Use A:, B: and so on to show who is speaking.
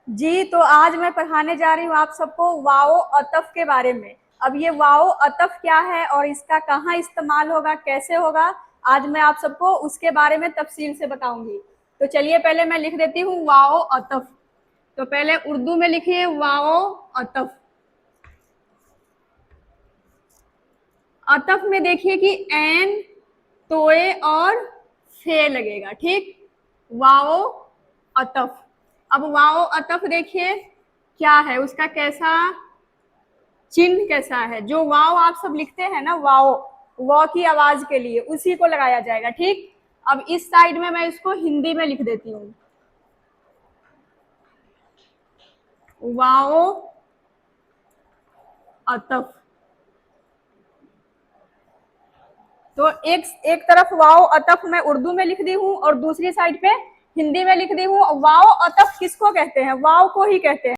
A: जी, तो आज मैं पढ़ाने जा रही हूँ आप सबको वाओ अतफ के बारे में। अब ये वाओ अतफ क्या है और इसका कहाँ इस्तेमाल होगा, कैसे होगा, आज मैं आप सबको उसके बारे में तफसील से बताऊंगी। तो चलिए पहले मैं लिख देती हूँ वाओ अतफ। तो पहले उर्दू में लिखिए वाओ अतफ। अतफ में देखिए कि एन, तोए और फे लगेगा, ठीक। वाओ अतफ। अब वाओ अतफ देखिए क्या है, उसका कैसा चिन्ह कैसा है। जो वाओ आप सब लिखते हैं ना, वाओ व की आवाज के लिए उसी को लगाया जाएगा, ठीक। अब इस साइड में मैं इसको हिंदी में लिख देती हूँ, वाओ अतफ। तो एक तरफ वाओ अतफ मैं उर्दू में लिख दी हूँ और दूसरी साइड पे हिंदी में लिख दी हूँ। वाओ अतफ किसको कहते हैं, वाओ को ही कहते हैं।